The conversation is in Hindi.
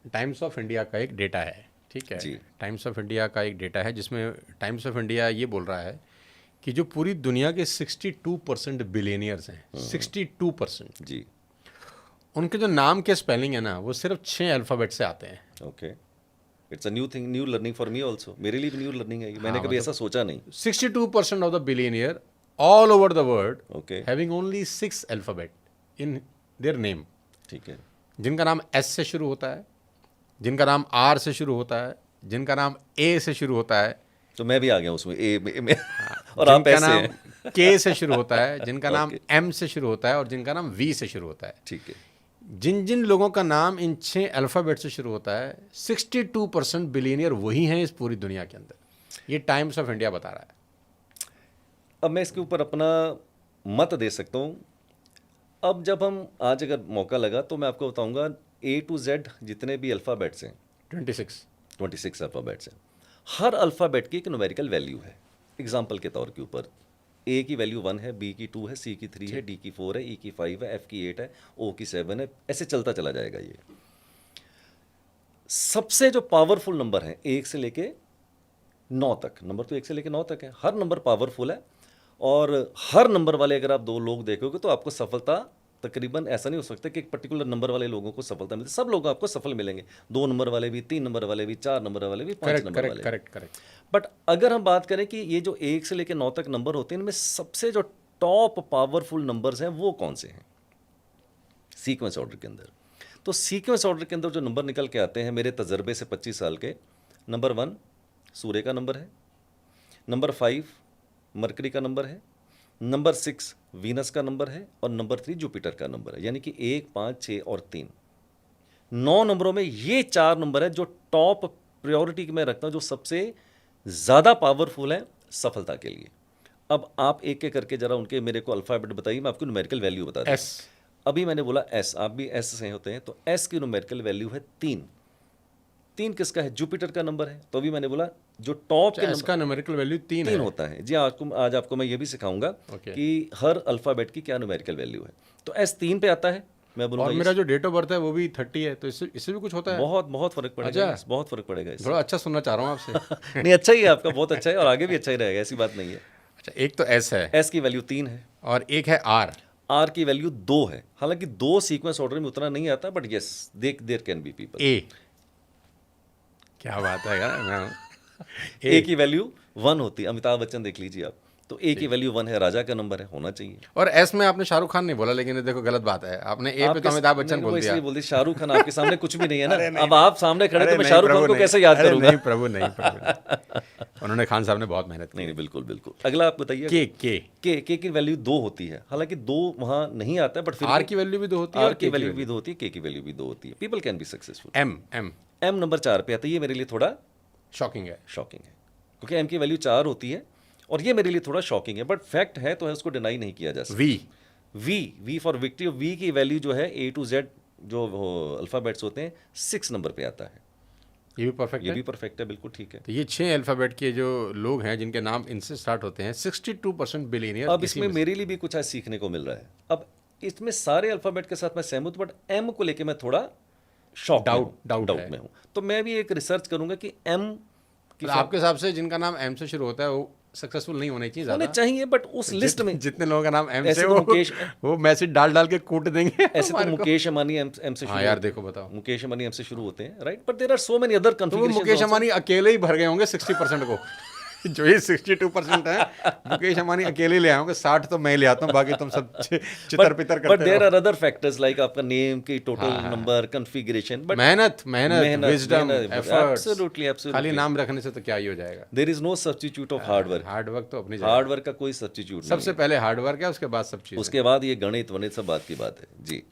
टाइम्स ऑफ इंडिया का एक डेटा है, ठीक है। जी। टाइम्स ऑफ इंडिया का एक डेटा है जिसमें टाइम्स ऑफ इंडिया ये बोल रहा है कि जो पूरी दुनिया के 62% बिलियनियर्स हैं, 62%, जी। उनके जो नाम के स्पेलिंग है ना, वो सिर्फ 6 अल्फ़ाबेट से आते हैं। Okay, it's a new thing, new learning for me also. मेरे लिए भी न्यू लर्निंग है, मैंने कभी ऐसा सोचा नहीं। 62% of the billionaire all over the world okay, having only 6 alphabet in their name. ठीक है। जिनका नाम एस से शुरू होता है, जिनका नाम आर से शुरू होता है, जिनका नाम ए से शुरू होता है, तो मैं भी आ गया उसमें ए में और आप जिनका ऐसे नाम हैं। के से शुरू होता है, जिनका नाम Okay. एम से शुरू होता है और जिनका नाम वी से शुरू होता है। ठीक है। जिन जिन लोगों का नाम इन 6 अल्फ़ाबेट से शुरू होता है, 62% बिलियनियर वही हैं इस पूरी दुनिया के अंदर। ये टाइम्स ऑफ इंडिया बता रहा है। अब मैं इसके ऊपर अपना मत दे सकता हूँ। अब जब हम आज अगर मौका लगा तो मैं आपको बताऊंगा A to Z जितने भी अल्फ़ाबेट्स हैं, 26 अल्फ़ाबेट्स हैं, हर अल्फ़ाबेट की एक न्यूमेरिकल वैल्यू है। एग्जाम्पल के तौर के ऊपर A की वैल्यू 1 है, B की 2 है, C की 3 है, D की 4 है, E की 5 है, F की 8 है, O की 7 है, ऐसे चलता चला जाएगा। ये सबसे जो पावरफुल नंबर हैं 1 से लेके 9 तक, नंबर तो 1 से लेके 9 तक है, हर नंबर पावरफुल है। और हर नंबर वाले अगर आप 2 लोग देखोगे तो आपको सफलता तकरीबन ऐसा नहीं हो सकता कि एक पर्टिकुलर नंबर वाले लोगों को सफलता मिलती, सब लोग आपको सफल मिलेंगे। 2 नंबर वाले भी, 3 नंबर वाले भी, 4 नंबर वाले भी, 5 नंबर वाले भी। करेक्ट। बट अगर हम बात करें कि ये जो 1 से लेकर 9 तक नंबर होते हैं, इनमें सबसे जो टॉप पावरफुल नंबर्स हैं वो कौन से हैं सीक्वेंस ऑर्डर के अंदर? तो सीक्वेंस ऑर्डर के अंदर जो नंबर निकल के आते हैं मेरे तजर्बे से 25 साल के, नंबर 1 सूर्य का नंबर है, नंबर 5 मरकरी का नंबर है, नंबर 6 वीनस का नंबर है और नंबर 3 जुपिटर का नंबर है। यानी कि 1, 5, 6 और 3, 9 नंबरों में ये 4 नंबर है जो टॉप प्रायोरिटी में रखता हूं, जो सबसे ज़्यादा पावरफुल है सफलता के लिए। अब आप एक एक करके जरा उनके मेरे को अल्फ़ाबेट बताइए, मैं आपको न्यूमेरिकल वैल्यू बता दूं। एस, अभी मैंने बोला एस, आप भी एस से होते हैं, तो एस की न्यूमेरिकल वैल्यू है 3। 3 किसका है? जुपिटर का नंबर है। तो अभी मैंने बोला जो टॉप के एस का न्यूमेरिकल वैल्यू 3 3 है। होता है जी। आज आपको मैं ये भी सिखाऊंगा कि हर अल्फ़ाबेट की क्या न्यूमेरिकल वैल्यू है। तो एस 3 पे आता है। मैं बोलूँगा और मेरा जो डेट ऑफ बर्थ है वो भी 30 है, तो इससे भी कुछ होता है? बहुत फ़र्क पड़ेगा। अच्छा। बहुत फ़र्क पड़ेगा इससे। थोड़ा अच्छा सुनना चाह रहा हूँ आपसे। नहीं, अच्छा ही है आपका, बहुत अच्छा है और आगे भी अच्छा ही रहेगा, ऐसी बात नहीं है। अच्छा, एक तो एस है एस की वैल्यू 3 है और एक है आर। आर की वैल्यू 2 है। हालांकि 2 सीक्वेंस ऑर्डर में उतना नहीं आता, but yes there can be people. ए, क्या बात है यार। मैं ए की वैल्यू 1 होती है। अमिताभ बच्चन देख लीजिए आप, तो ए की वैल्यू 1 है, राजा का नंबर है, होना चाहिए। और एस में आपने शाहरुख खान नहीं बोला, लेकिन ये देखो गलत बात है, आपने ए पे तो अमिताभ बच्चन बोल दिया। इसलिए बोल दिया शाहरुख खान आपके सामने कुछ भी नहीं है अरे ना। नहीं, अब आप सामने खड़े अरे तो मैं नहीं, शाहरुख प्रभु खान को नहीं। कैसे याद अरे करूंगा? नहीं प्रभु, नहीं। उन्होंने खान साहब ने बहुत मेहनत की। नहीं, बिल्कुल बिल्कुल। अगला आप बताइए। के की वैल्यू 2 होती है। हालांकि 2 वहां नहीं आता है, बट फिर आर की वैल्यू भी 2 होती है, आर की वैल्यू भी 2 होती है, के की वैल्यू भी 2 होती है। People can be successful. M number 4 पे आता है। ये मेरे लिए थोड़ा शॉकिंग है, क्योंकि एम की वैल्यू 4 होती है और ये मेरे लिए थोड़ा शॉकिंग है, बट फैक्ट है तो है, उसको डिनाई नहीं किया जा सकता। V for victory. वी की वैल्यू जो है A to Z जो अल्फ़ाबेट्स होते हैं 6 नंबर पे आता है। ये भी परफेक्ट है। ये भी परफेक्ट है, बिल्कुल ठीक है। तो ये 6 अल्फ़ाबेट के जो लोग हैं जिनके नाम इनसे स्टार्ट होते हैं, 62% बिलियनियर। अब इसमें मेरे लिए भी कुछ आज सीखने को मिल रहा है। अब इसमें सारे अल्फ़ाबेट के साथ मैं सहमत, बट एम को लेके मैं थोड़ा डाउट में हूँ। तो मैं भी एक रिसर्च करूंगा कि एम तो आपके हिसाब से जिनका नाम एम से शुरू होता है वो सक्सेसफुल नहीं होने चाहिए, होने चाहिए, बट उस लिस्ट में जितने लोगों का नाम एम ऐसे से तो मुकेश, वो मैसेज डाल के कूट देंगे। ऐसे तो मुकेश अंबानी एम से शुरू। हाँ यार देखो, बताओ, मुकेश अंबानी एम से शुरू होते हैं, right? But there are so many other तो वो कॉन्फ़िगरेशंस। मुकेश अंबानी अकेले ही भर गए होंगे 60% को। जो ये 62% है, मुकेश अंबानी अकेले ले आएंगे, 60 तो मैं ले आता हूँ, बाकी तुम सब चितर पितर करते हो। But there are other factors like आपका नेम की टोटल नंबर, कॉन्फ़िगरेशन, बट मेहनत, विजडम, एफर्ट्स। एब्सोल्युटली खाली नाम रखने से तो क्या ही हो जाएगा। There is no substitute of hard work. Hard work तो अपनी हार्ड वर्क का कोई सब्स्टिट्यूट नहीं। सबसे पहले हार्ड वर्क है, उसके बाद सब चीज़। उसके बाद ये गणित वणित सब बात की बात है जी।